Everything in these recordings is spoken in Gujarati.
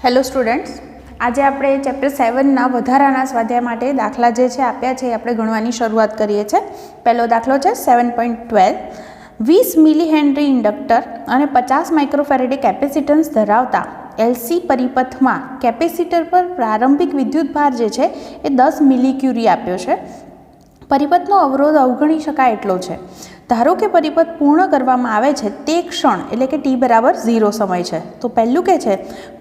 હેલો સ્ટુડન્ટ્સ, આજે આપણે ચેપ્ટર 7ના વધારાના સ્વાધ્યાય માટે દાખલા જે છે આપ્યા છે આપણે ગણવાની શરૂઆત કરીએ છીએ। પહેલો દાખલો છે 7.12 20 મિલી હેનરી ઇન્ડક્ટર અને 50 માઇક્રોફેરેડે કેપેસિટન્સ ધરાવતા એલસી પરિપથમાં કેપેસિટર પર પ્રારંભિક વિદ્યુતભાર જે છે એ 10 મિલી ક્યુરી આપ્યો છે। પરિપથનો અવરોધ અવગણી શકાય એટલો છે। ધારો કે પરિપથ પૂર્ણ કરવામાં આવે છે તે ક્ષણ એટલે કે t બરાબર 0 સમય છે તો પહેલું કે છે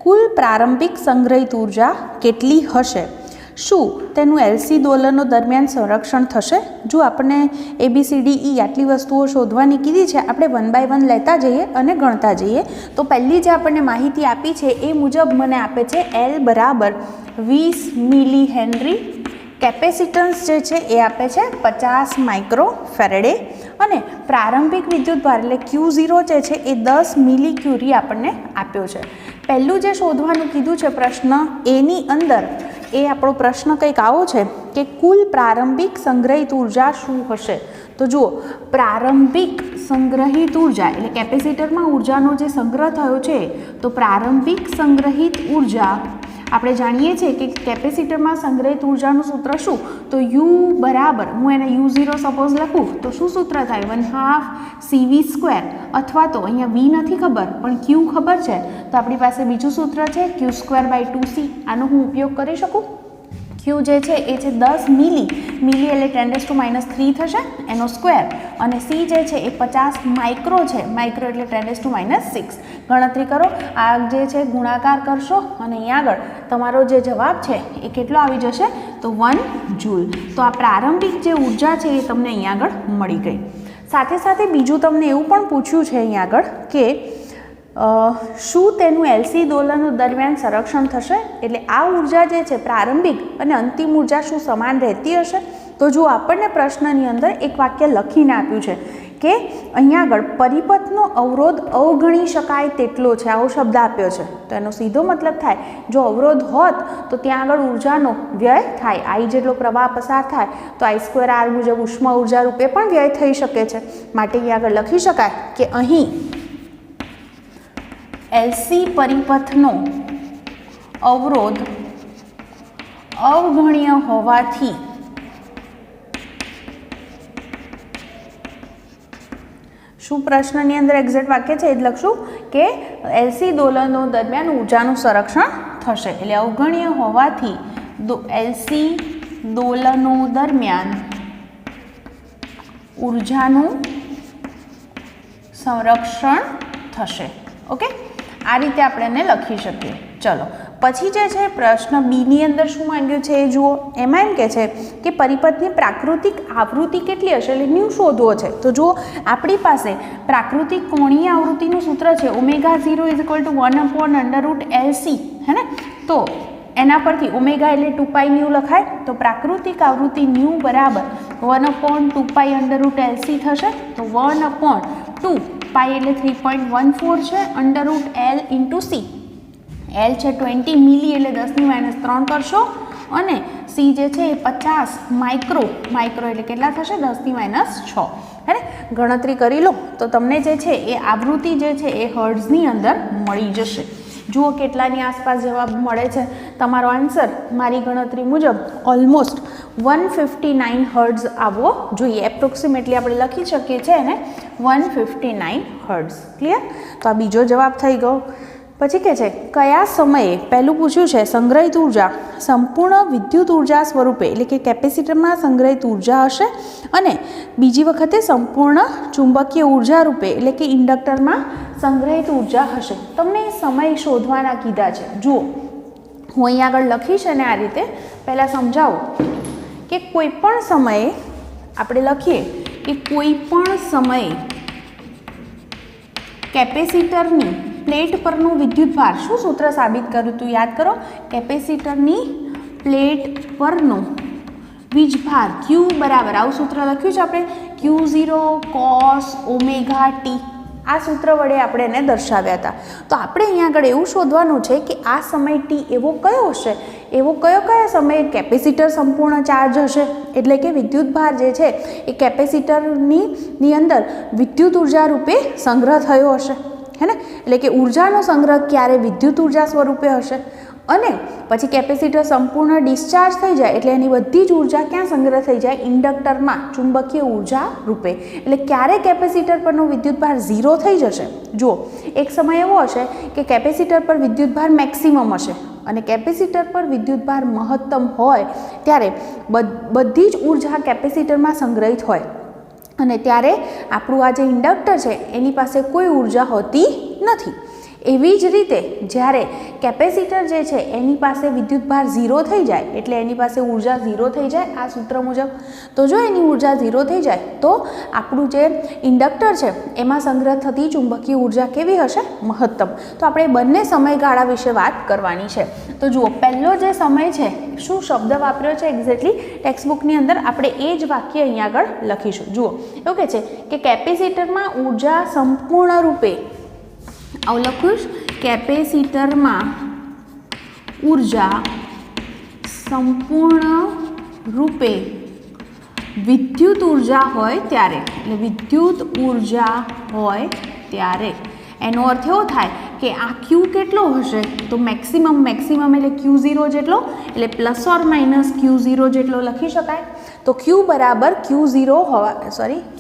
કુલ પ્રારંભિક સંગ્રહિત ઉર્જા કેટલી હશે? શું તેનું એલસી દોલનો દરમિયાન સંરક્ષણ થશે? જો આપણને ABCDE આટલી વસ્તુઓ શોધવાની કીધી છે, આપણે 1 બાય 1 લેતા જઈએ અને ગણતા જઈએ। તો પહેલી જે આપણને માહિતી આપી છે એ મુજબ મને આપે છે L બરાબર 20 મિલી હેનરી, કેપેસિટન્સ જે છે એ આપે છે 50 માઇક્રોફેરેડે અને પ્રારંભિક વિદ્યુતભાર એટલે Q0 જે છે એ 10 મિલી ક્યુરી આપણને આપ્યો છે। પહેલું જે શોધવાનું કીધું છે પ્રશ્ન એની અંદર એ આપણો પ્રશ્ન કંઈક આવો છે કે કુલ પ્રારંભિક સંગ્રહિત ઉર્જા શું હશે? તો જુઓ, પ્રારંભિક સંગ્રહિત ઉર્જા એટલે કેપેસિટરમાં ઉર્જાનો જે સંગ્રહ થયો છે તો પ્રારંભિક સંગ્રહિત ઉર્જા આપણે જાણીએ છીએ કે કેપેસિટરમાં સંગ્રહિત ઉર્જાનું સૂત્ર શું? તો U બરાબર, હું એને U0 સપોઝ લખું તો શું સૂત્ર થાય? 1/2 CV² અથવા તો અહીંયા V નથી ખબર પણ Q ખબર છે તો આપણી પાસે બીજું સૂત્ર છે Q²/2C। આનો હું ઉપયોગ કરી શકું। Q જે છે એ છે 10 મિલી, મિલી એટલે 10⁻³ થશે એનો સ્ક્વેર, અને C જે છે એ 50 માઇક્રો છે, માઇક્રો એટલે 10⁻6। ગણતરી કરો, આ જે છે ગુણાકાર કરશો અને અહીંયા આગળ તમારો જે જવાબ છે એ કેટલો આવી જશે? તો 1 જૂલ। તો આ પ્રારંભિક જે ઉર્જા છે એ તમને અહીંયા આગળ મળી ગઈ। સાથે સાથે બીજું તમને એવું પણ પૂછ્યું છે અહીંયા આગળ કે શું તેનું એલસી દોલનો દરમિયાન સંરક્ષણ થશે? એટલે આ ઉર્જા જે છે પ્રારંભિક અને અંતિમ ઉર્જા શું સમાન રહેતી હશે? તો જો આપણને પ્રશ્નની અંદર એક વાક્ય લખીને આપ્યું છે કે અહીંયા આગળ પરિપથનો અવરોધ અવગણી શકાય તેટલો છે, આવો શબ્દ આપ્યો છે તો એનો સીધો મતલબ થાય જો અવરોધ હોત તો ત્યાં આગળ ઉર્જાનો વ્યય થાય, I જેટલો પ્રવાહ પસાર થાય તો I²R મુજબ ઉષ્મા ઉર્જા રૂપે પણ વ્યય થઈ શકે છે। માટે અહીંયા આગળ લખી શકાય કે અહીં એલસી પરિપથનો અવરોધ અવગણ્ય હોવાથી શું પ્રશ્નની અંદર એક્ઝેક્ટ વાક્ય છે એ જ લખશું કે એલસી દોલનો દરમિયાન ઉર્જાનું સંરક્ષણ થશે। એટલે અવગણ્ય હોવાથી એલસી દોલનો દરમિયાન ઉર્જાનું સંરક્ષણ થશે। ઓકે, આ રીતે આપણે એને લખી શકીએ। ચલો પછી જે છે પ્રશ્ન બીની અંદર શું માંગ્યું છે એ જુઓ। એમાં એમ કે છે કે પરિપથની પ્રાકૃતિક આવૃત્તિ કેટલી હશે એટલે ન્યૂ શોધવો છે। તો જુઓ, આપણી પાસે પ્રાકૃતિક કોણીય આવૃત્તિનું સૂત્ર છે ω0 1/√LC, હે ને? તો એના પરથી ઓમેગા એટલે 2πν લખાય તો પ્રાકૃતિક આવૃત્તિ ન્યૂ બરાબર 1/2π√LC થશે। તો 1/2 પાઈ એટલે 3.14 છે, √L × C, L છે 20 મિલી એટલે 10⁻³ કરશો અને C જે છે એ 50 માઇક્રો, માઇક્રો એટલે કેટલા થશે? 10⁻6। હે ને? ગણતરી કરી લો તો તમને જે છે એ આવૃત્તિ જે છે એ હર્ટ્ઝની અંદર મળી જશે। જુઓ કેટલાની આસપાસ જવાબ મળે છે તમારો આન્સર મારી ગણતરી મુજબ ઓલમોસ્ટ 159 હર્ટ્ઝ આવવો જોઈએ। એપ્રોક્સિમેટલી આપણે લખી શકીએ છીએ એને 159 હર્ટ્ઝ। ક્લિયર? તો આ બીજો જવાબ થઈ ગયો। પછી કે છે કયા સમયે, પહેલું પૂછ્યું છે સંગ્રહિત ઉર્જા સંપૂર્ણ વિદ્યુત ઉર્જા સ્વરૂપે એટલે કે કેપેસિટરમાં સંગ્રહિત ઉર્જા હશે અને બીજી વખતે સંપૂર્ણ ચુંબકીય ઉર્જા રૂપે એટલે કે ઇન્ડક્ટરમાં સંગ્રહિત ઉર્જા હશે। તમને સમય શોધવાના કીધા છે। જુઓ, હું અહીંયા આગળ લખીશ અને આ રીતે પહેલાં સમજાવું કે કોઈ પણ સમયે આપણે લખીએ કે કોઈ પણ સમયે કેપેસિટરની પ્લેટ પરનું વિદ્યુતભાર, શું સૂત્ર સાબિત કર્યું હતું યાદ કરો? કેપેસિટરની પ્લેટ પરનો વીજભાર Q બરાબર, આવું સૂત્ર લખ્યું છે આપણે Q0 cos ω_t। આ સૂત્ર વડે આપણે એને દર્શાવ્યા હતા। તો આપણે અહીંયા આગળ એવું શોધવાનું છે કે આ સમય t એવો કયો હશે, એવો કયા સમયે કેપેસિટર સંપૂર્ણ ચાર્જ હશે એટલે કે વિદ્યુતભાર જે છે એ કેપેસિટરની અંદર વિદ્યુત ઉર્જા રૂપે સંગ્રહ થયો હશે। હે ને, એટલે કે ઉર્જાનો સંગ્રહ ક્યારે વિદ્યુત ઉર્જા સ્વરૂપે હશે અને પછી કેપેસિટર સંપૂર્ણ ડિસ્ચાર્જ થઈ જાય એટલે એની બધી જ ઉર્જા ક્યાં સંગ્રહ થઈ જાય? ઇન્ડક્ટરમાં ચુંબકીય ઉર્જા રૂપે. એટલે ક્યારે કેપેસિટર પરનો વિદ્યુતભાર 0 થઈ જશે? જુઓ, એક સમય એવો હશે કે કેપેસિટર પર વિદ્યુતભાર મેક્સિમમ હશે અને કેપેસિટર પર વિદ્યુતભાર મહત્તમ હોય ત્યારે બધી જ ઉર્જા કેપેસિટરમાં સંગ્રહિત હોય અને ત્યારે આપણું આ જે ઇન્ડક્ટર છે એની પાસે કોઈ ઉર્જા હોતી નથી. એવી જ રીતે જ્યારે કેપેસિટર જે છે એની પાસે વિદ્યુતભાર 0 થઈ જાય એટલે એની પાસે ઉર્જા 0 થઈ જાય આ સૂત્ર મુજબ. તો જો એની ઉર્જા 0 થઈ જાય તો આપણું જે ઇન્ડક્ટર છે એમાં સંગ્રહ થતી ચુંબકીય ઉર્જા કેવી હશે? મહત્તમ. તો આપણે બંને સમયગાળા વિશે વાત કરવાની છે. તો જુઓ, પહેલો જે સમય છે શું શબ્દ વાપર્યો છે એક્ઝેક્ટલી ટેક્સ્ટબુકની અંદર આપણે એ જ વાક્ય અહીંયા આગળ લખીશું. જુઓ, એવું કહે છે કે કેપેસિટરમાં ઉર્જા સંપૂર્ણ રૂપે, આવું લખ્યું, કેપેસિટરમાં ઉર્જા સંપૂર્ણ રૂપે વિદ્યુત ઉર્જા હોય ત્યારે, એટલે વિદ્યુત ઉર્જા હોય ત્યારે એનો અર્થ એવો થાય કે આ ક્યુ કેટલો હશે? તો મેક્સિમમ એટલે Q0 જેટલો, એટલે પ્લસ ઓર માઇનસ Q0 જેટલો લખી શકાય. તો Q બરાબર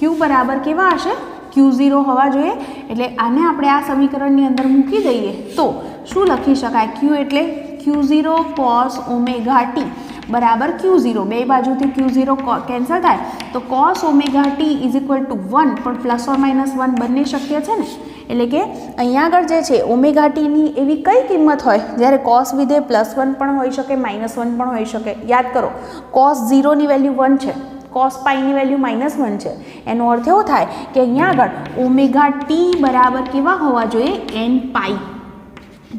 Q બરાબર કેવા હશે? Q0 હોવા જોઈએ. એટલે આને આપણે આ સમીકરણની અંદર મૂકી દઈએ તો શું લખી શકાય? Q એટલે Q0 cos ઓમેગા t બરાબર Q0. બે બાજુથી Q0 કેન્સલ થાય તો cos omega t is equal two 1, પણ પ્લસ ઓર માઇનસ 1 બંને શક્ય છે ને. એટલે કે અહીંયા આગળ જે છે ઓમેગા ટીની એવી કઈ કિંમત હોય જ્યારે cos વિધેય +1 પણ હોઈ શકે, -1 પણ હોઈ શકે. યાદ કરો, cos 0 ની વેલ્યુ 1 છે, cos પાઈની વેલ્યુ -1 છે. એનો અર્થ એવો થાય કે અહીંયા આગળ ઓમેગા ટી બરાબર કેવા હોવા જોઈએ? n પાઈ,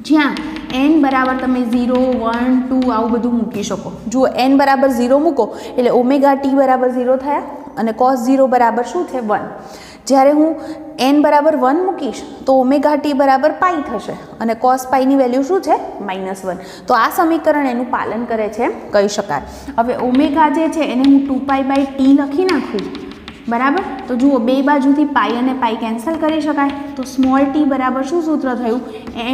જ્યાં n બરાબર તમે 0, 1, 2 આવું બધું મૂકી શકો. જુઓ, n બરાબર 0 મૂકો એટલે ઓમેગા ટી બરાબર 0 થયા અને cos 0 બરાબર શું છે? 1. જ્યારે હું n બરાબર 1 મૂકીશ તો ઓમેગા ટી બરાબર પાઈ થશે અને cos પાઈની વેલ્યુ શું છે? -1. તો આ સમીકરણ એનું પાલન કરે છે કહી શકાય. હવે ઓમેગા જે છે એને હું 2π/t લખી નાખું, બરાબર. તો જુઓ, બે બાજુથી પાઈ અને પાઈ કેન્સલ કરી શકાય. તો સ્મોલ t બરાબર શું સૂત્ર થયું?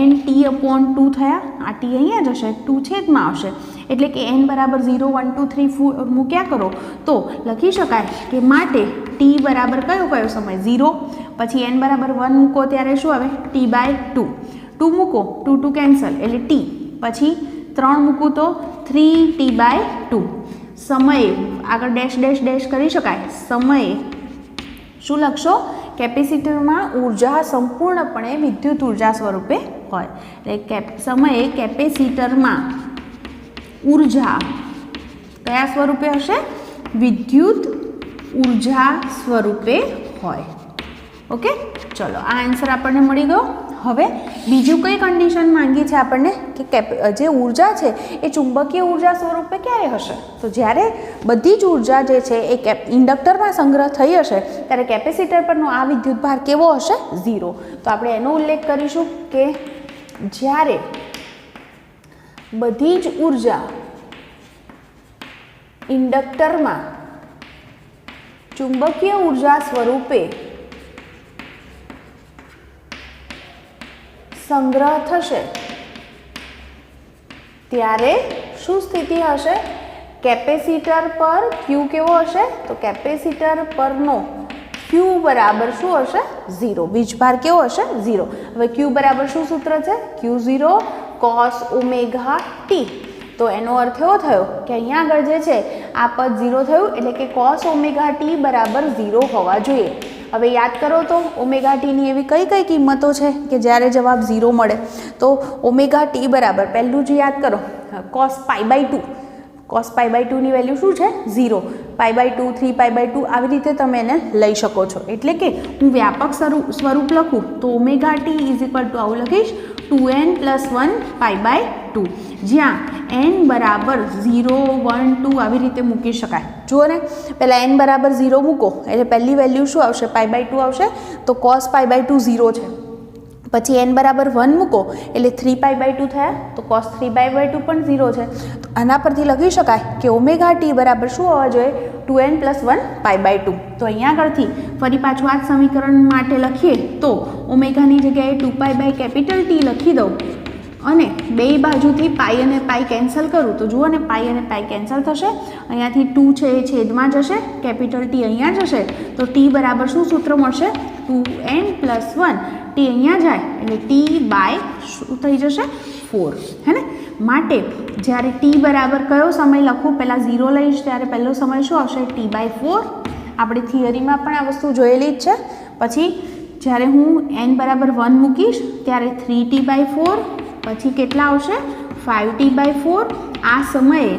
nt/2 થયા. આ t અહીંયા જશે, 2 છેદમાં આવશે એટલે કે n બરાબર 0, 1, 2, 3 મૂક્યા કરો તો લખી શકાય કે માટે t બરાબર કયો સમય? 0. પછી n બરાબર 1 મૂકો ત્યારે શું આવે? t/2. 2 મૂકો, 2 2 કેન્સલ એટલે t. પછી 3 મૂકું તો 3t/2. સમયે આગળ ડેશ ડેશ ડેશ કરી શકાય. સમયે શું લખશો? કેપેસિટરમાં ઉર્જા સંપૂર્ણપણે વિદ્યુત ઉર્જા સ્વરૂપે હોય. એટલે સમયે કેપેસિટરમાં ઉર્જા કયા સ્વરૂપે હશે? વિદ્યુત ઉર્જા સ્વરૂપે હોય. ઓકે, ચલો આ આન્સર આપણને મળી ગયો. હવે બીજું કઈ કન્ડિશન માંગી છે આપણને કે જે ઉર્જા છે એ ચુંબકીય ઉર્જા સ્વરૂપે ક્યારે હશે? તો જ્યારે બધી જ ઉર્જા જે છે એ ઇન્ડક્ટરમાં સંગ્રહ થઈ હશે ત્યારે કેપેસિટર પરનો આ વિદ્યુતભાર કેવો હશે? 0. તો આપણે એનો ઉલ્લેખ કરીશું કે જ્યારે બધી જ ઉર્જા ઇન્ડક્ટરમાં ચુંબકીય ઉર્જા સ્વરૂપે સંગ્રહ થશે ત્યારે શું સ્થિતિ હશે? કેપેસિટર પર Q કેવો હશે? તો કેપેસિટર પરનો Q બરાબર શું હશે? 0. વીજભાર કેવો હશે? 0. હવે Q બરાબર શું સૂત્ર છે? Q0 cos omega t. તો એનો અર્થ એવો થયો કે અહીંયા આગળ જે છે આ પદ 0 થયું એટલે કે cos ઓમેગા t બરાબર 0 હોવા જોઈએ. હવે યાદ કરો તો ઓમેગા ટીની એવી કઈ કિંમતો છે કે જ્યારે જવાબ 0 મળે? તો ઓમેગા ટી બરાબર પહેલું જ યાદ કરો, cos π/2. cos π/2 ની વેલ્યુ શું છે? 0. π/2, 3π/2 આવી રીતે તમે એને લઈ શકો છો. એટલે કે હું વ્યાપક સ્વરૂપ લખું તો omega T is equal two આવું લખીશ 2n + 1 π/2, જ્યાં n બરાબર 0, 1, 2 આવી રીતે મૂકી શકાય. જુઓ ને, પહેલાં n બરાબર 0 મૂકો એટલે પહેલી વેલ્યુ શું આવશે? π/2 આવશે. તો cos π/2 0 છે. પછી n બરાબર 1 મૂકો એટલે 3π/2 થયા. તો cos 3π/2 પણ 0 છે. તો આના પરથી લખી શકાય કે ઓમેગા ટી બરાબર શું હોવા જોઈએ? 2n + 1 π/2. તો અહીંયા આગળથી ફરી પાછું આ જ સમીકરણ માટે લખીએ તો ઓમેગાની જગ્યાએ 2π/T લખી દઉં અને બે બાજુથી પાઈ અને પાઈ કેન્સલ કરું તો જુઓ ને પાઈ અને પાઈ કેન્સલ થશે, અહીંયાથી 2 છે એ છેદમાં જશે, T અહીંયા જશે તો T બરાબર શું સૂત્ર મળશે 2n + 1 T અહીંયા જાય એટલે T/ શું થઈ જશે 4 હે ને. માટે જ્યારે T બરાબર કયો સમય લખું પહેલાં 0 લઈશ ત્યારે પહેલો સમય શું આવશે T/4. આપણે થિયરીમાં પણ આ વસ્તુ જોયેલી જ છે. પછી જ્યારે હું n બરાબર 1 મૂકીશ ત્યારે 3T/4, પછી કેટલા આવશે 5T/4. આ સમયે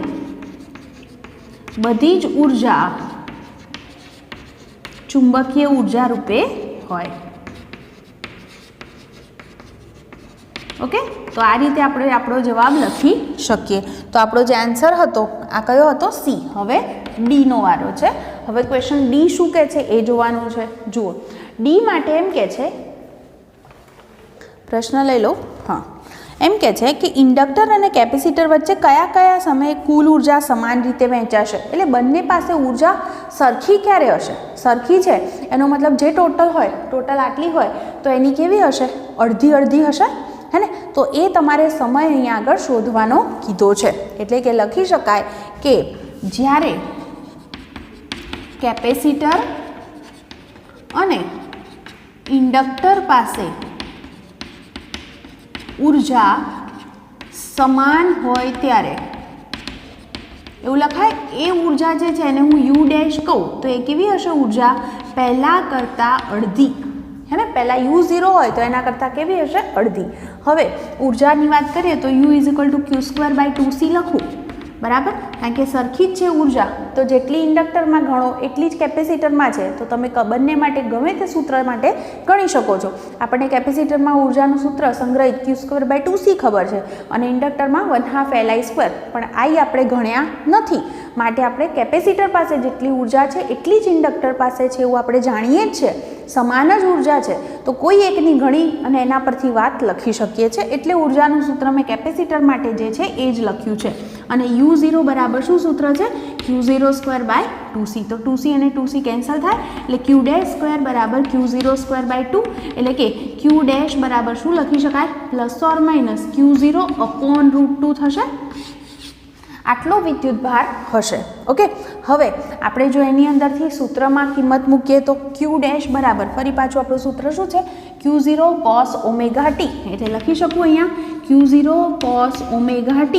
બધી જ ઉર્જા ચુંબકીય ઉર્જા રૂપે હોય. ઓકે, તો આ રીતે આપણે આપણો જવાબ લખી શકીએ. તો આપણો જે આન્સર હતો આ કયો હતો સી. હવે ડીનો વારો છે. હવે ક્વેશ્ચન ડી શું કહે છે એ જોવાનું છે. જુઓ ડી માટે એમ કહે છે, પ્રશ્ન લઈ લો. હા, એમ કહે છે કે ઇન્ડક્ટર અને કેપેસિટર વચ્ચે કયા કયા સમયે કુલ ઉર્જા સમાન રીતે વહેંચાશે. એટલે બંને પાસે ઉર્જા સરખી ક્યારે હશે? સરખી છે એનો મતલબ જે ટોટલ હોય, ટોટલ આટલી હોય તો એની કેવી હશે? અડધી અડધી હશે હે ને. તો એ તમારે સમય અહીંયા આગળ શોધવાનો કીધો છે. એટલે કે લખી શકાય કે જ્યારે કેપેસિટર અને ઇન્ડક્ટર પાસે ઉર્જા સમાન હોય ત્યારે એવું લખાય. એ ઉર્જા જે છે એને હું યુ ડેશ કહું તો એ કેવી હશે ઉર્જા? પહેલાં કરતાં અડધી હે ને. પહેલાં U0 હોય તો એના કરતાં કેવી હશે? અડધી. હવે ઉર્જાની વાત કરીએ તો U = Q²/2C લખું બરાબર, કારણ કે સરખી જ છે ઉર્જા. તો જેટલી ઇન્ડક્ટરમાં ગણો એટલી જ કેપેસિટરમાં છે. તો તમે બંને માટે ગમે તે સૂત્ર માટે ગણી શકો છો. આપણને કેપેસિટરમાં ઉર્જાનું સૂત્ર સંગ્રહિત Q²/2C ખબર છે અને ઇન્ડક્ટરમાં 1/2 Li², પણ આઈ આપણે ગણ્યા નથી. માટે આપણે કેપેસિટર પાસે જેટલી ઉર્જા છે એટલી જ ઇન્ડક્ટર પાસે છે એવું આપણે જાણીએ જ છે. સમાન જ ઉર્જા છે તો કોઈ એકની ગણી અને એના પરથી વાત લખી શકીએ છીએ. એટલે ઉર્જાનું સૂત્ર મેં કેપેસિટર માટે જે છે એ જ લખ્યું છે. અને U0 બરાબર શું સૂત્ર છે? Q02/2C. તો 2C અને 2C કેન્સલ થાય એટલે Q'² બરાબર Q02/2. એટલે કે Q' બરાબર શું લખી શકાય? ± Q0/√2 થશે. આટલો વિદ્યુતભાર હશે. ઓકે, હવે આપણે જો એની અંદરથી સૂત્રમાં કિંમત મૂકીએ તો Q' બરાબર ફરી પાછું આપણું સૂત્ર શું છે? Q0 cos ωt. એટલે લખી શકું અહીંયા Q0 cos ωt ±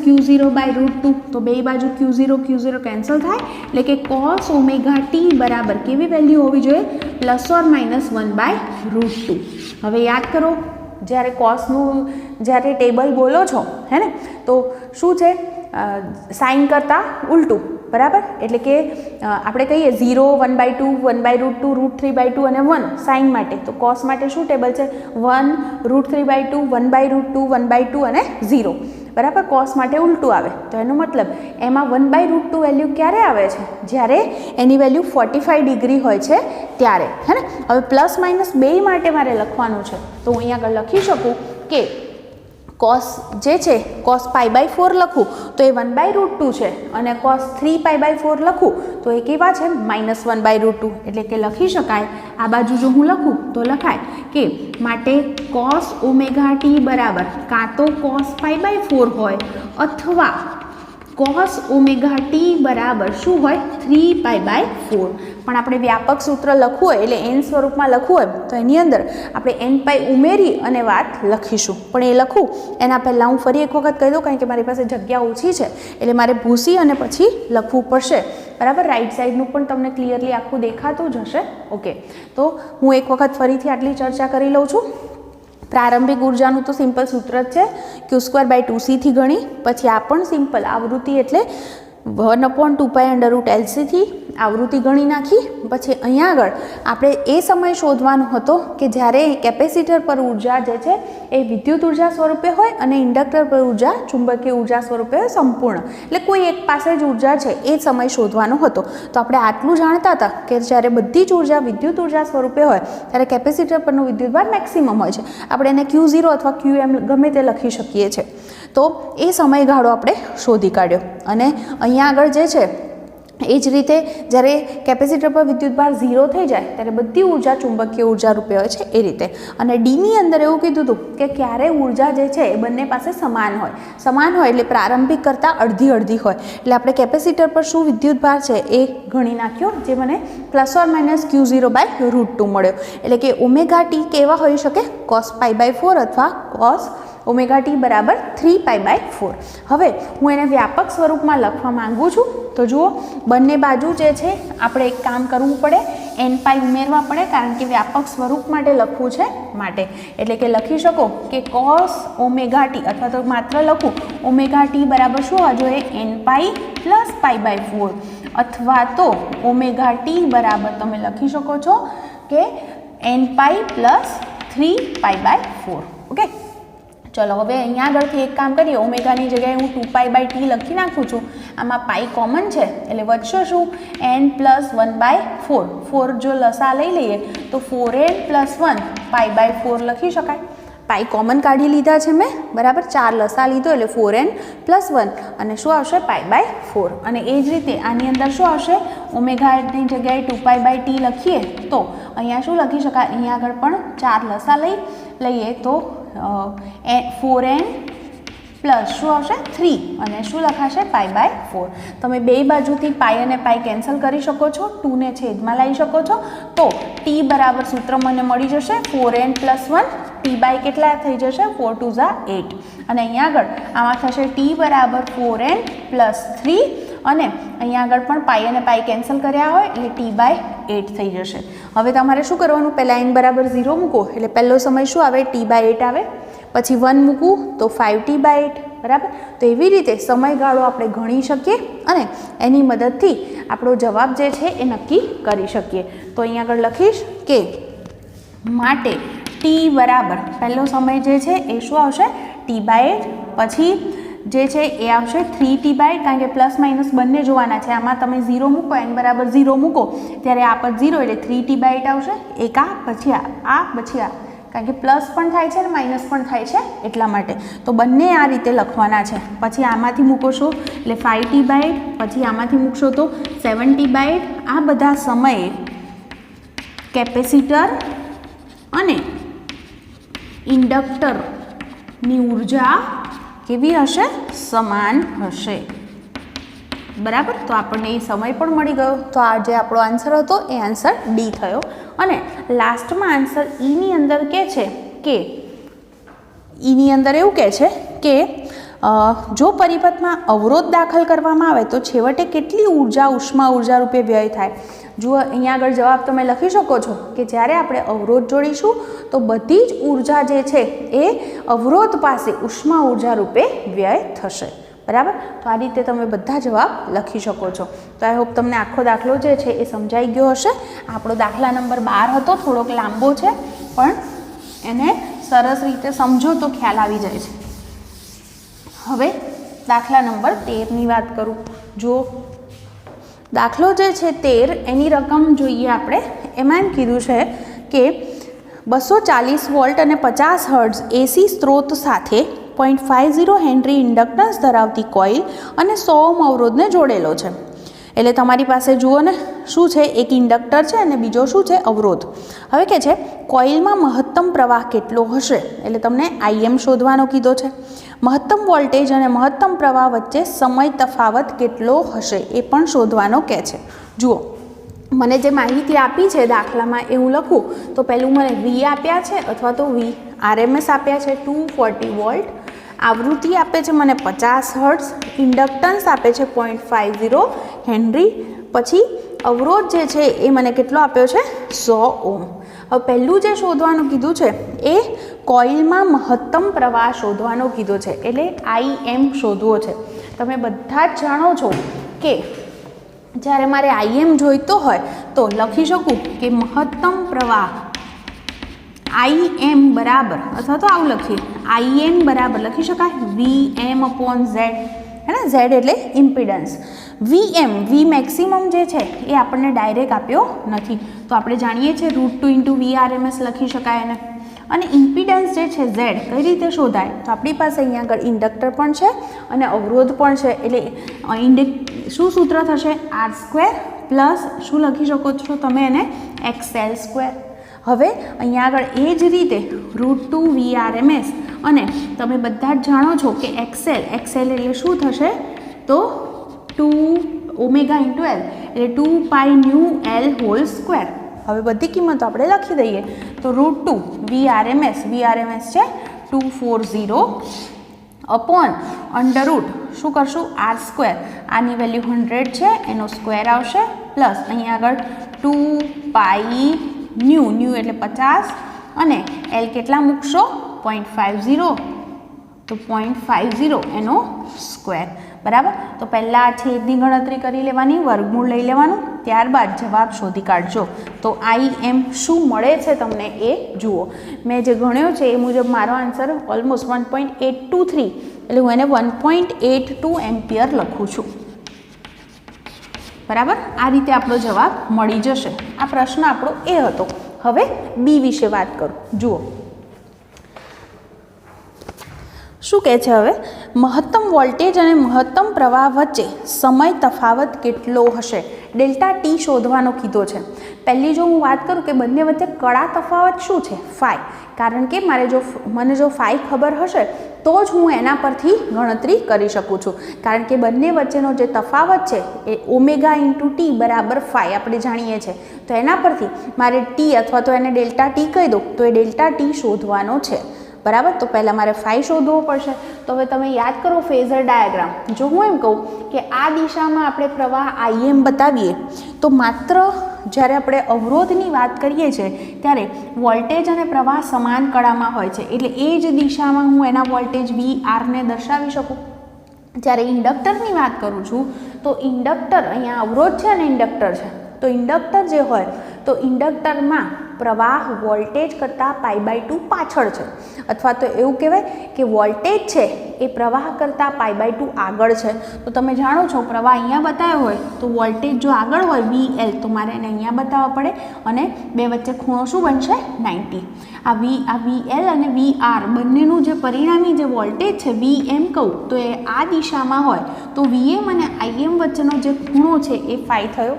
Q0/√2. તો બે બાજુ Q0 કેન્સલ થાય એટલે કે cos ωt બરાબર કેવી વેલ્યુ હોવી જોઈએ? ± 1/√2. હવે યાદ કરો જ્યારે કોસનું જ્યારે ટેબલ બોલો છો હે ને તો શું છે? સાઇન કરતાં ઉલટું બરાબર. એટલે કે આપણે કહીએ 0, 1/2, 1/√2, √3/2 અને 1 સાઇન માટે. તો કોસ માટે શું ટેબલ છે? 1, √3/2, 1/√2, 1/2 અને 0 બરાબર. કોસ માટે ઉલટું આવે. તો એનો મતલબ એમાં 1/√2 વેલ્યુ ક્યારે આવે છે? જ્યારે એની વેલ્યુ 45 ડિગ્રી હોય છે ત્યારે હે ને. હવે પ્લસ માઇનસ બે માટે મારે લખવાનું છે તો હું અહીંયા આગળ લખી શકું કે cos જે છે cos π/4 લખું તો એ 1/√2 છે અને cos 3π/4 લખું તો એ કેવા છે? -1/√2. એટલે કે લખી શકાય આ બાજુ જો હું લખું તો લખાય કે માટે cos ωt બરાબર કાં તો cos π/4 હોય અથવા cos ωt બરાબર શું હોય? 3π/4. પણ આપણે વ્યાપક સૂત્ર લખવું હોય એટલે n સ્વરૂપમાં લખવું હોય તો એની અંદર આપણે nπ ઉમેરી અને વાત લખીશું. પણ એ લખું એના પહેલાં હું ફરી એક વખત કહી દઉં, કારણ કે મારી પાસે જગ્યા ઓછી છે એટલે મારે ભૂસી અને પછી લખવું પડશે બરાબર. રાઈટ સાઈડનું પણ તમને ક્લિયરલી આખું દેખાતું જ હશે. ઓકે, તો હું એક વખત ફરીથી આટલી ચર્ચા કરી લઉં છું. પ્રારંભિક ઉર્જાનું તો સિમ્પલ સૂત્ર જ છે Q²/2C થી ગણી. પછી આ પણ સિમ્પલ આવૃત્તિ એટલે 1/2π√LC થી આવૃત્તિ ગણી નાખી. પછી અહીંયા આગળ આપણે એ સમય શોધવાનો હતો કે જ્યારે કેપેસિટર પર ઉર્જા જે છે એ વિદ્યુત ઉર્જા સ્વરૂપે હોય અને ઇન્ડક્ટર પર ઉર્જા ચુંબકીય ઉર્જા સ્વરૂપે હોય સંપૂર્ણ. એટલે કોઈ એક પાસે જ ઉર્જા છે એ સમય શોધવાનો હતો. તો આપણે આટલું જાણતા હતા કે જ્યારે બધી જ ઉર્જા વિદ્યુત ઉર્જા સ્વરૂપે હોય ત્યારે કેપેસિટર પરનો વિદ્યુતભાર મેક્સિમમ હોય છે. આપણે એને Q0 અથવા Qm ગમે તે લખી શકીએ છીએ. તો એ સમયગાળો આપણે શોધી કાઢ્યો. અને અહીંયા આગળ જે છે એ જ રીતે જ્યારે કેપેસિટર પર વિદ્યુતભાર 0 થઈ જાય ત્યારે બધી ઉર્જા ચુંબકીય ઉર્જા રૂપે હોય છે એ રીતે. અને ડીની અંદર એવું કીધું હતું કે ક્યારે ઉર્જા જે છે એ બંને પાસે સમાન હોય એટલે પ્રારંભિક કરતાં અડધી અડધી હોય. એટલે આપણે કેપેસિટર પર શું વિદ્યુતભાર છે એ ગણી નાખ્યો, જે મને ±Q0/√2 મળ્યો. એટલે કે ઓમેગા ટી કેવા હોઈ શકે, cos π/4 અથવા cos ઓમેગા ટી બરાબર 3π/4. હવે હું એને વ્યાપક સ્વરૂપમાં લખવા માંગુ છું. તો જુઓ, બંને બાજુ જે છે આપણે એક કામ કરવું પડે, nπ ઉમેરવા પડે, કારણ કે વ્યાપક સ્વરૂપ માટે લખવું છે માટે. એટલે કે લખી શકો કે cos ઓમેગા ટી, અથવા તો માત્ર લખું ઓમેગા ટી બરાબર શું હોવા જોઈએ, nπ + π/4, અથવા તો ઓમેગા ટી બરાબર તમે લખી શકો છો કે nπ + 3π/4. ઓકે, ચલો હવે અહીંયા આગળથી એક કામ કરીએ. ઓમેગાની જગ્યાએ હું 2π/t લખી નાખું છું. આમાં પાઈ કોમન છે એટલે વધશે શું, n + 1/4. 4 જો લસા લઈ લઈએ તો 4n + 1 π/4 લખી શકાય. પાઈ કોમન કાઢી લીધા છે મેં, બરાબર. 4 લસા લીધો એટલે 4n + 1 અને શું આવશે, π/4. અને એ જ રીતે આની અંદર શું આવશે, ઓમેગાની જગ્યાએ 2π/t લખીએ તો અહીંયા શું લખી શકાય, અહીંયા આગળ પણ 4 લસા લઈએ તો 4n પ્લસ શું આવશે, 3 અને શું લખાશે, π/4. તમે બે બાજુથી પાઈ અને પાઈ કેન્સલ કરી શકો છો, 2 ને છેદમાં લાવી શકો છો. તો t બરાબર સૂત્ર મને મળી જશે 4n + 1 t/ કેટલા થઈ જશે, 4 × 2 = 8. અને અહીંયા આગળ આમાં થશે t બરાબર 4n + 3 અને અહીંયા આગળ પણ પાઈ અને પાઈ કેન્સલ કર્યા હોય એટલે t/8 થઈ જશે. હવે તમારે શું કરવાનું, પહેલાં n બરાબર 0 મૂકો એટલે પહેલો સમય શું આવે, t/8 આવે. પછી 1 મૂકું તો 5t/8, બરાબર. તો એવી રીતે સમયગાળો આપણે ગણી શકીએ અને એની મદદથી આપણો જવાબ જે છે એ નક્કી કરી શકીએ. તો અહીંયા આગળ લખીશ કે માટે t બરાબર પહેલો સમય જે છે એ શું આવશે, t/8. પછી જે છે એ આવશે 3t/8, કારણ કે પ્લસ માઇનસ બંને જોવાના છે. આમાં તમે 0 મૂકો, n બરાબર 0 મૂકો ત્યારે આ પદ 0 એટલે 3t/8 આવશે. એક આ પછી આ પછી આ, કારણ કે પ્લસ પણ થાય છે અને માઇનસ પણ થાય છે એટલા માટે. તો બંને આ રીતે લખવાના છે. પછી આમાંથી મૂકો છો એટલે 5t/8, પછી આમાંથી મૂકશો તો 7t/8. આ બધા સમયે કેપેસિટર અને ઇન્ડક્ટરની ઉર્જા કેવી હશે, સમાન હશે, બરાબર. તો આપણને એ સમય પણ મળી ગયો. તો આ જે આપણો આન્સર હતો એ આન્સર ડી થયો. અને લાસ્ટમાં આન્સર ઈની અંદર કે છે કે ઈની અંદર એવું કહે છે કે જો પરિપથમાં અવરોધ દાખલ કરવામાં આવે તો છેવટે કેટલી ઉર્જા ઉષ્મા ઉર્જા રૂપે વ્યય થાય. જુઓ અહીંયા આગળ જવાબ તમે લખી શકો છો કે જ્યારે આપણે અવરોધ જોડીશું તો બધી જ ઉર્જા જે છે એ અવરોધ પાસે ઉષ્મા ઉર્જા રૂપે વ્યય થશે, બરાબર. તો આ રીતે તમે બધા જવાબ લખી શકો છો. તો આઈ હોપ તમને આખો દાખલો જે છે એ સમજાઈ ગયો હશે. આપણો દાખલા નંબર 12 હતો, થોડોક લાંબો છે પણ એને સરસ રીતે સમજો તો ખ્યાલ આવી જાય છે. હવે દાખલા નંબર 13ની વાત કરું. જો દાખલો જે છે 13, એની રકમ જોઈએ આપણે. એમાં એમ કીધું છે કે 240 વોલ્ટ અને 50 હર્ટ્ઝ એસી સ્ત્રોત સાથે 0.50 હેનરી ઇન્ડક્ટન્સ ધરાવતી કોઇલ અને 100 ઓહ્મ અવરોધને જોડેલો છે. એટલે તમારી પાસે જુઓ ને શું છે, એક ઇન્ડક્ટર છે અને બીજો શું છે, અવરોધ. હવે કે છે કોઇલમાં મહત્તમ પ્રવાહ કેટલો હશે, એટલે તમને Im શોધવાનો કીધો છે. મહત્તમ વોલ્ટેજ અને મહત્તમ પ્રવાહ વચ્ચે સમય તફાવત કેટલો હશે એ પણ શોધવાનો કહે છે. જુઓ, મને જે માહિતી આપી છે દાખલામાં એ હું લખું તો પહેલું મને V આપ્યા છે અથવા તો RMS આપ્યા છે 240 વોલ્ટ, આવૃત્તિ આપે છે મને 50 હર્ટ્ઝ, ઇન્ડક્ટન્સ આપે છે 0.50 હેનરી, પછી અવરોધ જે છે એ મને કેટલો આપ્યો છે, 100 ઓહ્મ. હવે પહેલું જે શોધવાનું કીધું છે એ કોઇલમાં મહત્તમ પ્રવાહ શોધવાનો કીધો છે, એટલે Im શોધવો છે. તમે બધા જ જાણો છો કે જ્યારે મારે Im જોઈતો હોય તો લખી શકું કે મહત્તમ પ્રવાહ Im બરાબર, અથવા તો આવું લખીએ Im બરાબર લખી શકાય Vm/Z, હે ને. Z એટલે ઇમ્પિડન્સ. V મેક્સિમમ જે છે એ આપણને ડાયરેક્ટ આપ્યો નથી, તો આપણે જાણીએ છીએ √2 × VRMS લખી શકાય એને. અને ઇમ્પિડન્સ જે છે ઝેડ કઈ રીતે શોધાય? તો આપણી પાસે અહીંયા આગળ ઇન્ડક્ટર પણ છે અને અવરોધ પણ છે, એટલે શું સૂત્ર થશે? R² પ્લસ શું લખી શકો છો તમે એને? XL². હવે અહીંયા આગળ એ જ રીતે √2 VRMS, અને તમે બધા જ જાણો છો કે XL એટલે શું થશે? તો 2 ઓમેગા ઇન્ટુ L એટલે 2 પાઈ ન્યૂ L². હવે બધી કિંમતો આપણે લખી દઈએ તો √2 VRMS છે 240 અપોન અંડર રૂટ શું કરશું? R². આની વેલ્યુ 100 છે, એનો સ્ક્વેર આવશે, પ્લસ અહીંયા આગળ 2 પાઈ ન્યૂ એટલે 50, અને L કેટલા મૂકશો? 0.50, તો 0.50 એનો સ્ક્વેર. બરાબર. તો પહેલાં છેદની ગણતરી કરી લેવાની, વર્ગમૂળ લઈ લેવાનું, ત્યારબાદ જવાબ શોધી કાઢજો. તો IM શું મળે છે તમને એ જુઓ. મેં જે ગણ્યો છે એ મુજબ મારો આન્સર ઓલમોસ્ટ 1.823, એટલે હું એને 1.82 એમ્પિયર લખું છું. બરાબર. આ રીતે આપણો જવાબ મળી જશે. આ પ્રશ્ન આપણો એ હતો. હવે બી વિશે વાત કરું. જુઓ શું કહે છે? હવે મહત્તમ વોલ્ટેજ અને મહત્તમ પ્રવાહ વચ્ચે સમય તફાવત કેટલો હશે? ડેલ્ટા ટી શોધવાનો કીધો છે. પહેલી જો હું વાત કરું કે બંને વચ્ચે કડા તફાવત શું છે? ફાઈ. કારણ કે મને જો ફાઈ ખબર હશે તો જ હું એના પરથી ગણતરી કરી શકું છું. કારણ કે બંને વચ્ચેનો જે તફાવત છે એ ઓમેગા ઇન્ટુ ટી બરાબર ફાઈ આપણે જાણીએ છીએ. તો એના પરથી મારે ટી અથવા તો એને ડેલ્ટા ટી કહી દો તો એ ડેલ્ટા ટી શોધવાનો છે. બરાબર. તો પહેલાં મારે ફાઈ શોધવો પડશે. તો હવે તમે યાદ કરો ફેઝર ડાયાગ્રામ. જો હું એમ કહું કે આ દિશામાં આપણે પ્રવાહ IM બતાવીએ તો માત્ર જ્યારે આપણે અવરોધની વાત કરીએ છીએ ત્યારે વોલ્ટેજ અને પ્રવાહ સમાન કળામાં હોય છે, એટલે એ જ દિશામાં હું એના વોલ્ટેજ VR ને દર્શાવી શકું. જ્યારે ઇન્ડક્ટરની વાત કરું છું તો ઇન્ડક્ટર, અહીંયા અવરોધ છે અને ઇન્ડક્ટર છે, તો ઇન્ડક્ટર જે હોય તો ઇન્ડક્ટરમાં પ્રવાહ વોલ્ટેજ કરતાં π/2 પાછળ છે, અથવા તો એવું કહેવાય કે વોલ્ટેજ છે એ પ્રવાહ કરતાં π/2 આગળ છે. તો તમે જાણો છો પ્રવાહ અહીંયા બતાવ્યો હોય તો વોલ્ટેજ જો આગળ હોય VL તો મારે એને અહીંયા બતાવવા પડે, અને બે વચ્ચે ખૂણો શું બનશે? 90. આ VL અને VR બંનેનું જે પરિણામી જે વોલ્ટેજ છે VM કહું તો એ આ દિશામાં હોય તો VM અને IM વચ્ચેનો જે ખૂણો છે એ φ થયો.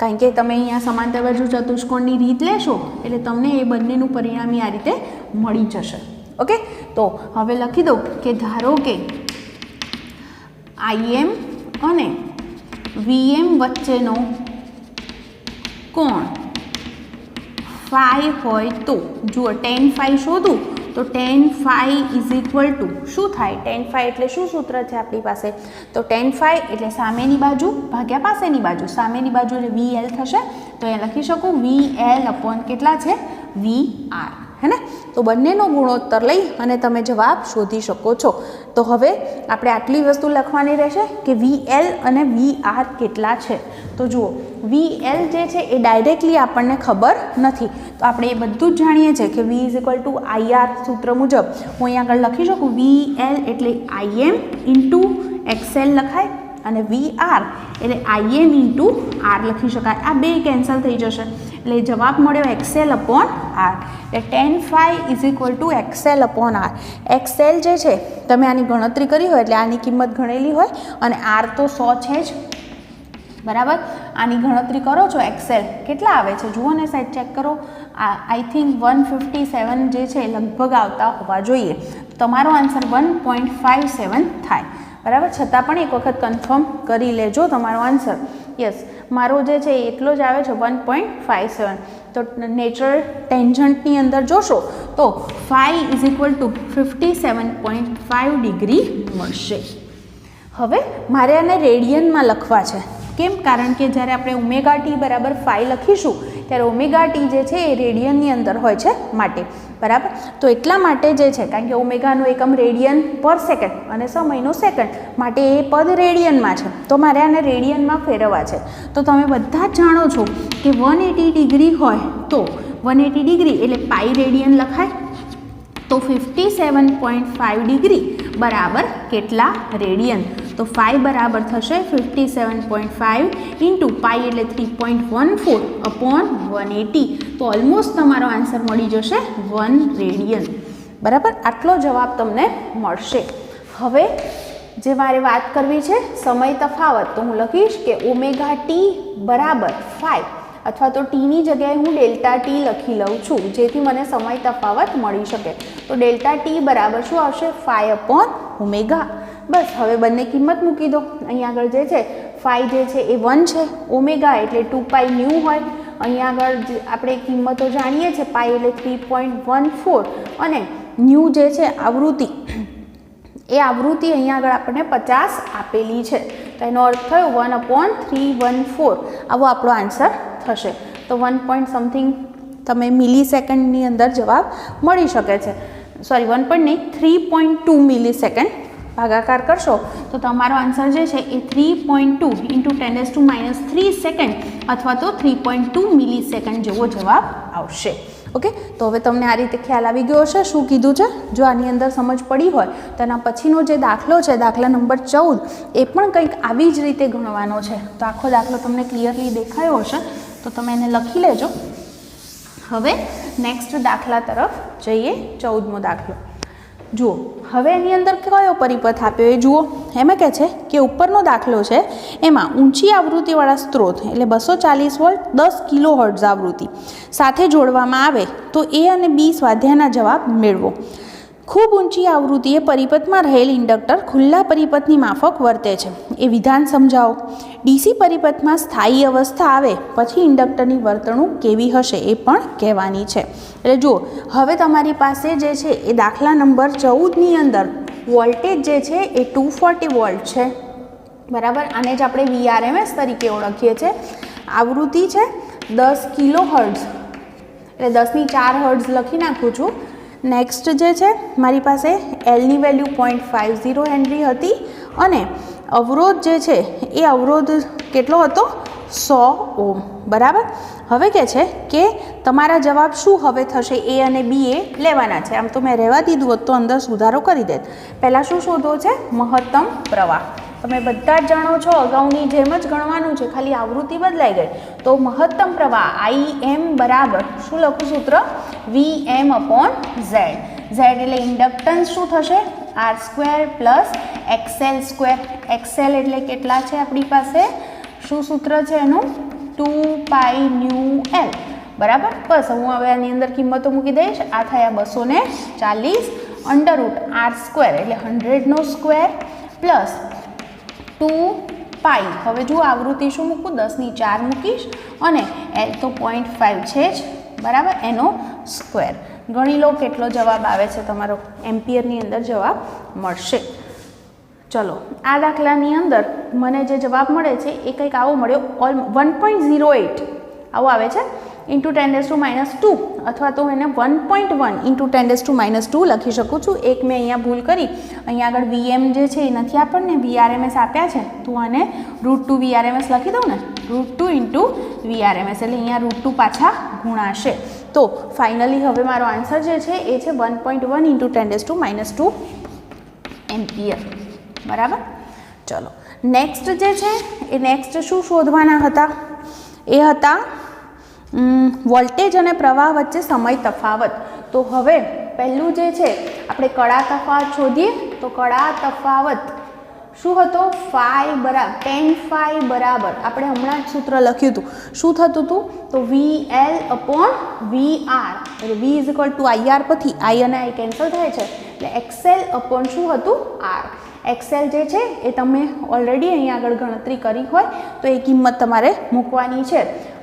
કારણ કે તમે અહીંયા સમાંતર બાજુ ચતુષ્કોણની રીત લેશો એટલે તમને એ બંનેનું પરિણામી આ રીતે મળી જશે. ઓકે. તો હવે લખી દો કે ધારો કે IM અને VM વચ્ચેનો કોણ φ હોય તો જુઓ tan φ શોધું તો tan φ શું થાય? tan φ એટલે શું સૂત્ર છે આપણી પાસે? તો tan φ એટલે સામેની બાજુ ભાગ્યા પાસેની બાજુ. સામેની બાજુ એટલે VL થશે, તો એ લખી શકું VL અપોન કેટલા છે? VR. હે ને? તો બંનેનો ગુણોત્તર લઈ અને તમે જવાબ શોધી શકો છો. તો હવે આપણે આટલી વસ્તુ લખવાની રહેશે કે VL અને VR કેટલા છે. તો જુઓ VL જે છે એ ડાયરેક્ટલી આપણને ખબર નથી, તો આપણે એ બધું જ જાણીએ છીએ કે V = IR સૂત્ર મુજબ હું અહીંયા આગળ લખી શકું VL એટલે IM ઇન્ટુ XL લખાય, અને VR એટલે IM ઇન્ટુ R લખી શકાય. આ બે કેન્સલ થઈ જશે એટલે જવાબ મળ્યો XL અપોન R. એટલે tan φ = XL upon R. XL જે છે તમે આની ગણતરી કરી હોય એટલે આની કિંમત ગણેલી હોય, અને R તો 100 છે જ. બરાબર. આની ગણતરી કરો છો XL કેટલા આવે છે જુઓ ને, સાઈડ ચેક કરો. આઈ થિંક 157 જે છે લગભગ આવતા હોવા જોઈએ. તમારો આન્સર 1.57 થાય. બરાબર. છતાં પણ એક વખત કન્ફર્મ કરી લેજો તમારો આન્સર. યસ, મારો જે છે એટલો જ આવે છે 1.57. તો નેચરલ ટેન્જન્ટની અંદર જોશો તો φ = 57.5 ડિગ્રી મળશે. હવે મારે આને રેડિયનમાં લખવા છે. કેમ? કારણ કે જ્યારે આપણે ઓમેગા ટી બરાબર φ લખીશું ત્યારે ઓમેગા ટી જે છે એ રેડિયનની અંદર હોય છે માટે. બરાબર. તો એટલા માટે જે છે કારણ કે ઓમેગાનો એકમ રેડિયન પર સેકન્ડ અને સમયનો સેકન્ડ માટે એ પદ રેડિયનમાં છે, તો મારે આને રેડિયનમાં ફેરવવા છે. તો તમે બધા જ જાણો છો કે 180 ડિગ્રી હોય તો 180 ડિગ્રી એટલે પાઈ રેડિયન લખાય. તો 57.5 ડિગ્રી બરાબર કેટલા રેડિયન? તો ફાઈ બરાબર થશે 57.5 ઇન્ટુ પાઈ એટલે 3.14 અપોન 180. તો ઓલમોસ્ટ તમારો આન્સર મળી જશે 1 રેડિયન. બરાબર, આટલો જવાબ તમને મળશે. હવે જે મારે વાત કરવી છે સમય તફાવત, તો હું લખીશ કે ઓમેગા ટી બરાબર 5 અથવા તો ટીની જગ્યાએ હું ડેલ્ટા ટી લખી લઉં છું, જેથી મને સમય તફાવત મળી શકે. તો ડેલ્ટા ટી બરાબર શું આવશે? 5 અપોન ઓમેગા. બસ હવે બંને કિંમત મૂકી દો. અહીંયા આગળ જે છે ફાઈ જે છે એ 1 છે, ઓમેગા એટલે 2 પાઈ ન્યૂ હોય. અહીંયા આગળ આપણે કિંમતો જાણીએ છીએ, પાઈ એટલે 3.14 અને ન્યૂ જે છે આવૃત્તિ, એ આવૃત્તિ અહીંયા આગળ આપણને 50 આપેલી છે. તો એનો અર્થ થયો 1/314. આવો આપણો આન્સર થશે. તો 1 પોઈન્ટ સમથિંગ તમે મિલી સેકન્ડની અંદર જવાબ મળી શકે છે. સોરી 1 પોઈન્ટ નહીં, 3.2 મિલી સેકન્ડ ભાગાકાર કરશો તો તમારો આન્સર જે છે એ 3.2 ઇન્ટુ 10⁻³ સેકન્ડ અથવા તો 3.2 મિલી સેકન્ડ જેવો જવાબ આવશે. ઓકે, તો હવે તમને આ રીતે ખ્યાલ આવી ગયો હશે શું કીધું છે. જો આની અંદર સમજ પડી હોય તો એના પછીનો જે દાખલો છે, દાખલા નંબર 14, એ પણ કંઈક આવી જ રીતે ગણવાનો છે. તો આખો દાખલો તમને ક્લિયરલી દેખાયો હશે, તો તમે એને લખી લેજો. હવે નેક્સ્ટ દાખલા તરફ જઈએ. 14મો દાખલો જુઓ. હવે એની અંદર કયો પરિપથ આપ્યો એ જુઓ. એમાં કહે છે કે ઉપરનો દાખલો છે એમાં ઊંચી આવૃત્તિવાળા સ્ત્રોત એટલે 240 વોલ્ટ 10 કિલોહર્ટ્ઝ આવૃત્તિ સાથે જોડવામાં આવે તો એ અને બી સ્વાધ્યાયના જવાબ મેળવો. ખૂબ ઊંચી આવૃત્તિએ પરિપથમાં રહેલ ઇન્ડક્ટર ખુલ્લા પરિપથની માફક વર્તે છે. એ વિધાન સમજાવો. ડીસી પરિપથમાં સ્થાયી અવસ્થા આવે પછી ઇન્ડક્ટરની વર્તણૂક કેવી હશે એ પણ કહેવાની છે. એટલે જુઓ, હવે તમારી પાસે જે છે એ દાખલા નંબર 14ની અંદર વોલ્ટેજ જે છે એ 240 વોલ્ટ છે. બરાબર, આને જ આપણે VRMS તરીકે ઓળખીએ છીએ. આવૃત્તિ છે 10 કિલો હર્ટ્ઝ એટલે 10⁴ હર્ટ્ઝ લખી નાખું છું. નેક્સ્ટ જે છે મારી પાસે એલની વેલ્યુ 0.50 હેનરી હતી અને અવરોધ જે છે એ અવરોધ કેટલો હતો? 100 ઓમ. બરાબર, હવે કહે છે કે તમારા જવાબ શું હવે થશે? એ અને બી એ લેવાના છે. આમ તો મેં રહેવા દીધું હોત તો અંદર સુધારો કરી દેત. પહેલાં શું શોધવો છે? મહત્તમ પ્રવાહ. તમે બધા જ જાણો છો, અગાઉની જેમ જ ગણવાનું છે, ખાલી આવૃત્તિ બદલાઈ ગઈ. તો મહત્તમ પ્રવાહ IM બરાબર શું લખું સૂત્ર? VM upon Z. Z એટલે ઇન્ડક્ટન્સ શું થશે? R² plus XL². XL એટલે કેટલા છે આપણી પાસે? શું સૂત્ર છે એનું? 2 પાઈ ન્યૂ L. બરાબર, બસ હું હવે આની અંદર કિંમતો મૂકી દઈશ. આ થયા 240 √R² એટલે 100નો સ્ક્વેર પ્લસ 2 પાઈ. હવે જુઓ આવૃત્તિ શું મૂકું? 10⁴ મૂકીશ અને L તો 0.5 છે જ. બરાબર, એનો સ્ક્વેર. ગણી લો કેટલો જવાબ આવે છે તમારો. એમ્પિયરની અંદર જવાબ મળશે. ચલો, આ દાખલાની અંદર મને જે જવાબ મળે છે એ કંઈક આવો મળ્યો. 1.08 આવો આવે છે ઇન્ટુ 10⁻² અથવા તો એને 1.1 ઇન્ટુ 10⁻² લખી શકું છું. એક મેં અહીંયા ભૂલ કરી. અહીંયા આગળ VM જે છે એ નથી આપણને, VRMS આપ્યા છે. તો આને √2 VRMS લખી દઉં ને, √2 ઇન્ટુ VRMS એટલે અહીંયા √2 પાછા ગુણાશે. તો ફાઇનલી હવે મારો આન્સર જે છે એ છે 1.1 ઇન્ટુ 10⁻² એમ્પિયર. બરાબર, ચલો નેક્સ્ટ જે છે એ નેક્સ્ટ શું શોધવાના હતા? એ હતા વોલ્ટેજ અને પ્રવાહ વચ્ચે સમય તફાવત. તો હવે પહેલું જે છે આપણે કળા તફાવત શોધીએ. તો કળા તફાવત શું હતો? ફાઈ બરાબર tan phi બરાબર આપણે હમણાં જ સૂત્ર લખ્યું હતું. શું થતું હતું? તો VL અપોન VR એટલે V = IR પરથી I અને I કેન્સલ થાય છે એટલે XL અપોન શું હતું? R. XL જે છે એ તમે ઓલરેડી અહીંયા આગળ ગણતરી કરી હોય તો એ કિંમત તમારે મૂકવાની છે,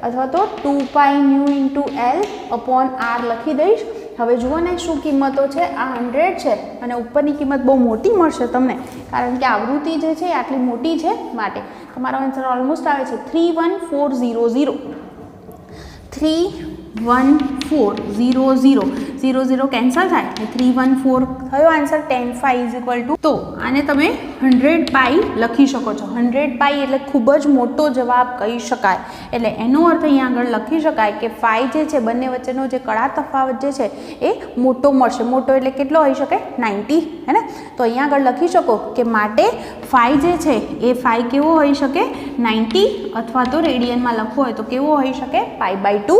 અથવા તો 2 pi nu into L upon R લખી દઈશ. હવે જુઓ ને શું કિંમતો છે. આ 100 છે અને ઉપરની કિંમત બહુ મોટી મળશે તમને, કારણ કે આવૃત્તિ જે છે એ આટલી મોટી છે માટે તમારો આન્સર ઓલમોસ્ટ આવે છે 31400. 31400 0 0 કેન્સલ થાય, 3 1 4 થયો answer. tan phi is equal two, તો આને તમે 100 પાઈ લખી શકો છો. 100 પાઈ એટલે ખૂબ જ મોટો જવાબ કહી શકાય. એટલે એનો અર્થ અહીંયા આગળ લખી શકાય કે ફાઈ જે છે બંને વચ્ચેનો જે કડા તફાવત જે છે એ મોટો મળશે. મોટો એટલે કેટલો હોઈ શકે? 90, હે ને? તો અહીંયા આગળ લખી શકો કે માટે ફાઈ જે છે એ ફાઈ કેવો હોઈ શકે? 90, અથવા તો રેડિયનમાં લખવો હોય તો કેવો હોઈ શકે? π/2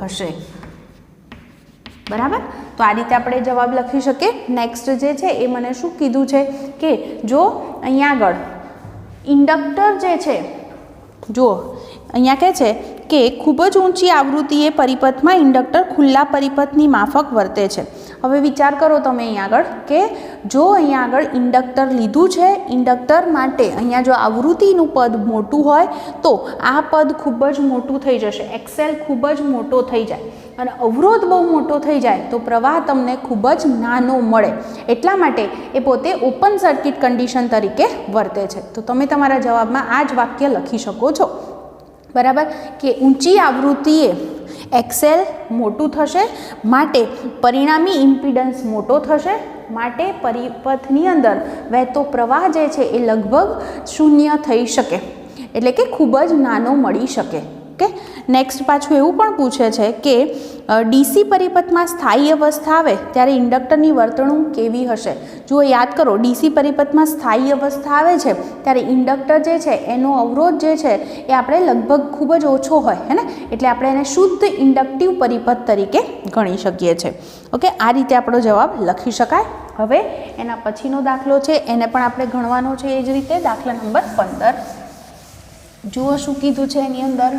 હશે. બરાબર. તો આ રીતે આપણે જવાબ લખી શકીએ. નેક્સ્ટ જે છે એ મને શું કીધું છે કે જો અહીંયા આગળ ઇન્ડક્ટર જે છે, જો અહીંયા કહે છે કે ખૂબ જ ઊંચી આવૃત્તિએ પરિપથમાં ઇન્ડક્ટર ખુલ્લા પરિપથની માફક વર્તે છે. હવે વિચાર કરો તમે અહીંયા આગળ કે જો અહીંયા આગળ ઇન્ડક્ટર લીધું છે, ઇન્ડક્ટર માટે અહીંયા જો આવૃત્તિનું પદ મોટું હોય તો આ પદ ખૂબ જ મોટું થઈ જશે, એક્સેલ ખૂબ જ મોટો થઈ જાય, અને અવરોધ બહુ મોટો થઈ જાય તો પ્રવાહ તમને ખૂબ જ નાનો મળે. એટલા માટે એ પોતે ઓપન સર્કિટ કન્ડિશન તરીકે વર્તે છે. તો તમે તમારા જવાબમાં આ જ વાક્ય લખી શકો છો. બરાબર, કે ઊંચી આવૃત્તિએ એક્સેલ મોટું થશે, માટે પરિણામી ઇમ્પિડન્સ મોટો થશે, માટે પરિપથની અંદર વહેતો પ્રવાહ જે છે એ લગભગ શૂન્ય થઈ શકે, એટલે કે ખૂબ જ નાનો મળી શકે. ઓકે. નેક્સ્ટ પાછું એવું પણ પૂછે છે કે ડીસી પરિપથમાં સ્થાયી અવસ્થા આવે ત્યારે ઇન્ડક્ટરની વર્તણૂક કેવી હશે? જો યાદ કરો, ડીસી પરિપથમાં સ્થાયી અવસ્થા આવે છે ત્યારે ઇન્ડક્ટર જે છે એનો અવરોધ જે છે એ આપણે લગભગ ખૂબ જ ઓછો હોય, હે ને? એટલે આપણે એને શુદ્ધ ઇન્ડક્ટિવ પરિપથ તરીકે ગણી શકીએ છીએ. ઓકે, આ રીતે આપણો જવાબ લખી શકાય. હવે એના પછીનો દાખલો છે એને પણ આપણે ગણવાનો છે. એ જ રીતે દાખલા નંબર 15 જુઓ શું કીધું છે એની અંદર.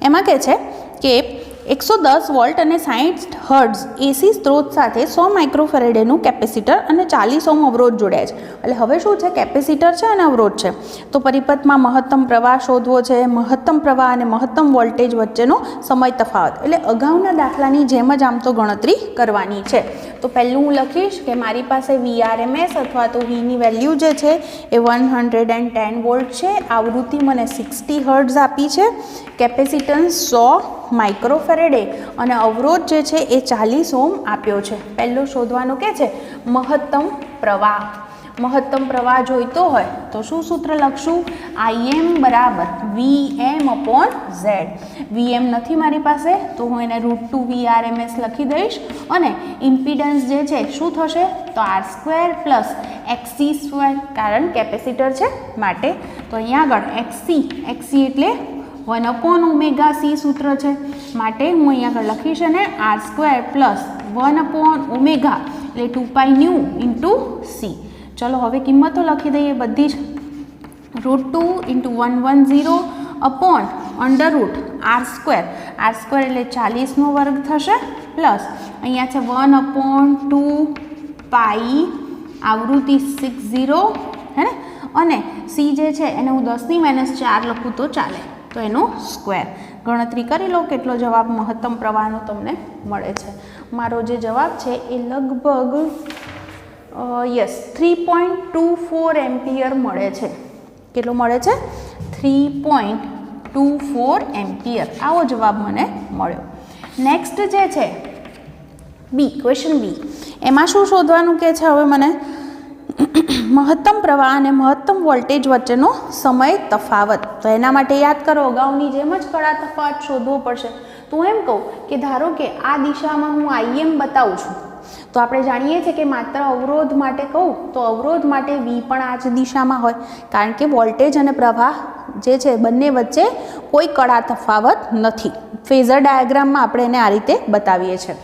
એમાં કહે છે કે 110 વોલ્ટ અને 60 હર્ટ્ઝ એસી સ્ત્રોત સાથે 100 માઇક્રોફેરેડેનું કેપેસિટર અને 40 ઓહ્મ અવરોધ જોડાય છે. એટલે હવે શું છે? કેપેસિટર છે અને અવરોધ છે. તો પરિપથમાં મહત્તમ પ્રવાહ શોધવો છે, મહત્તમ પ્રવાહ અને મહત્તમ વોલ્ટેજ વચ્ચેનો સમય તફાવત. એટલે અગાઉના દાખલાની જેમ જ આમ તો ગણતરી કરવાની છે. તો પહેલું હું લખીશ કે મારી પાસે VRMS અથવા તો Vની વેલ્યુ જે છે એ 110 વોલ્ટ છે, આવૃત્તિ મને 60 હર્ટ્ઝ આપી છે, કેપેસિટન્સ 100 માઇક્રોફેરેડે અને અવરોધ જે છે એ 40 ઓહ્મ આપ્યો છે. પહેલું શોધવાનું કે છે મહત્તમ પ્રવાહ. મહત્તમ પ્રવાહ જોઈતો હોય તો શું સૂત્ર લખશું? Im બરાબર Vm/Z. Vm નથી મારી પાસે તો હું એને √2 VRMS લખી દઈશ, અને ઇમ્પિડન્સ જે છે શું થશે? તો R² + XC², કારણ કેપેસિટર છે માટે. તો અહીંયા આગળ XC એટલે 1/ωc સૂત્ર છે, માટે હું અહીંયા આગળ લખીશ અને R² + 1/ω એટલે 2πν × C. ચલો હવે કિંમતો લખી દઈએ બધી જ. √2 × 110 અપોન √R². R² એટલે 40નો વર્ગ થશે, પ્લસ અહીંયા છે 1/2π આવૃત્તિ 60, હે ને? અને C જે છે એને હું 10⁻⁴ લખું તો ચાલે, તો એનો સ્ક્વેર. ગણતરી કરી લો કેટલો જવાબ મહત્તમ પ્રવાહનો તમને મળે છે. મારો જે જવાબ છે એ લગભગ 3.24 એમ્પિયર મળે છે. કેટલો મળે છે? 3.24 એમ્પિયર. આવો જવાબ મને મળ્યો. નેક્સ્ટ જે છે બી, ક્વેશ્ચન બી, એમાં શું શોધવાનું કે છે હવે મને? મહત્તમ પ્રવાહ અને મહત્તમ વોલ્ટેજ વચ્ચેનો સમય તફાવત. તો એના માટે યાદ કરો, અગાઉની જેમ જ કડા તફાવત શોધવો પડશે. તો એમ કહું કે ધારો કે આ દિશામાં હું Im બતાવું છું, તો આપણે જાણીએ છીએ કે માત્ર અવરોધ માટે કહું તો અવરોધ માટે V પણ આ જ દિશામાં હોય, કારણ કે વોલ્ટેજ અને પ્રવાહ જે છે બંને વચ્ચે કોઈ કડા તફાવત નથી. ફેઝર ડાયાગ્રામમાં આપણે એને આ રીતે બતાવીએ છીએ.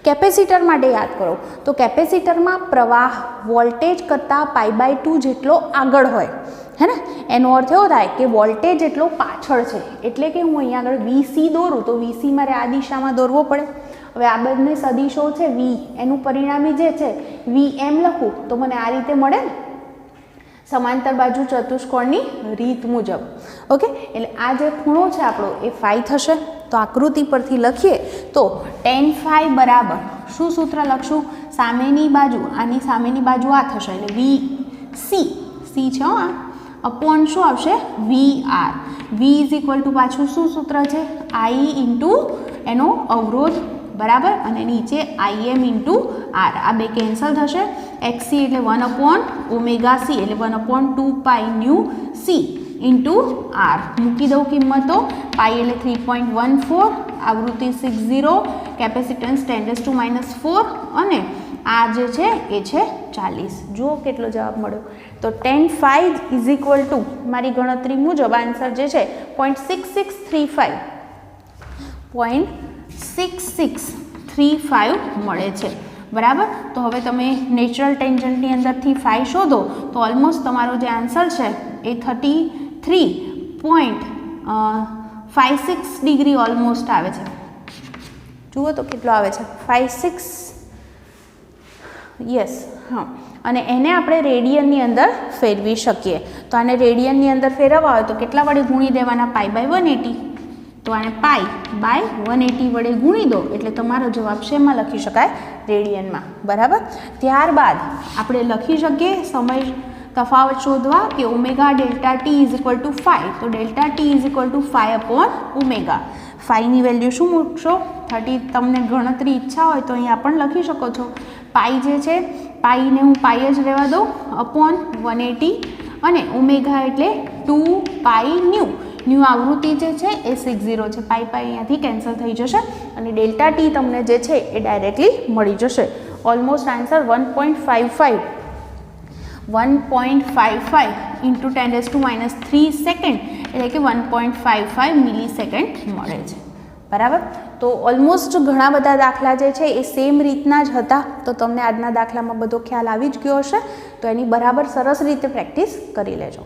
કેપેસિટર માટે યાદ કરો તો કેપેસિટરમાં પ્રવાહ વોલ્ટેજ કરતાં π/2 જેટલો આગળ હોય, હે ને? એનો અર્થ એવો થાય કે વોલ્ટેજ એટલો પાછળ છે, એટલે કે હું અહીંયા આગળ VC દોરું તો VC મારે આ દિશામાં દોરવો પડે. હવે આ બંને સદિશો છે V, એનું પરિણામી જે છે Vm લખું તો મને આ રીતે મળે ને, સમાંતર બાજુ ચતુષ્કોણની રીત મુજબ. ઓકે, એટલે આ જે ખૂણો છે આપણો એ φ થશે. તો આકૃતિ પરથી લખીએ તો tan phi બરાબર શું સૂત્ર લખશું? સામેની બાજુ, આની સામેની બાજુ આ થશે એટલે VC છે આ, અપોન શું આવશે? VR. V = પાછું શું સૂત્ર છે? આઈ ઇન્ટુ એનો અવરોધ, બરાબર, અને નીચે IM ઇન્ટુ R, આ બે કેન્સલ થશે. XC એટલે 1/ωc એટલે 1/2 ન્યુ C ઇન્ટુ R. મૂકી દઉં કિંમતો. પાઈ એટલે 3.14, આવૃત્તિ 60, કેપેસિટન્સ 10⁻⁴, અને આ જે છે એ છે 40. જુઓ કેટલો જવાબ મળ્યો. તો 10/5 ઇઝ ઇક્વલ ટુ મારી ગણતરી મુજબ આન્સર જે છે 0.6635 0.6635 મળે છે, બરાબર. તો હવે તમે નેચરલ ટેન્જન્ટની અંદરથી ફાઈ શોધો તો ઓલમોસ્ટ તમારો જે આન્સર છે એ 33.56 ડિગ્રી ઓલમોસ્ટ આવે છે. જુઓ તો કેટલો આવે છે, 56, યસ, હા. અને એને આપણે રેડિયનની અંદર ફેરવી શકીએ. તો આને રેડિયનની અંદર ફેરવવા હોય તો કેટલા વડે ગુણી દેવાના? π/180. તો આને π/180 વડે ગુણી દો એટલે તમારો જવાબ શેમાં લખી શકાય? રેડિયનમાં, બરાબર. ત્યારબાદ આપણે લખી શકીએ સમય તફાવત શોધવા કે omega delta T is equal to 5. તો delta T is equal to 5/ω. ફાઈની વેલ્યુ શું મૂકશો? 30. તમને ગણતરી ઈચ્છા હોય તો અહીંયા પણ લખી શકો છો. પાઈ જે છે, પાઈને હું પાઈ જ રહેવા દઉં, અપોન 180, અને ઓમેગા એટલે 2π ન્યૂ. ન્યૂ આવૃત્તિ જે છે એ 60 છે. પાઈ અહીંયાથી કેન્સલ થઈ જશે અને ડેલ્ટા ટી તમને જે છે એ ડાયરેક્ટલી મળી જશે. ઓલમોસ્ટ આન્સર 1.55 ઇન્ટુ 10⁻³ સેકન્ડ એટલે કે 1.55 મિલીસેકન્ડ મળે છે, બરાબર. તો ઓલમોસ્ટ ઘણા બધા દાખલા જે છે એ સેમ રીતના જ હતા. તો તમને આજના દાખલામાં બધો ખ્યાલ આવી જ ગયો હશે. તો એની બરાબર સરસ રીતે પ્રેક્ટિસ કરી લેજો.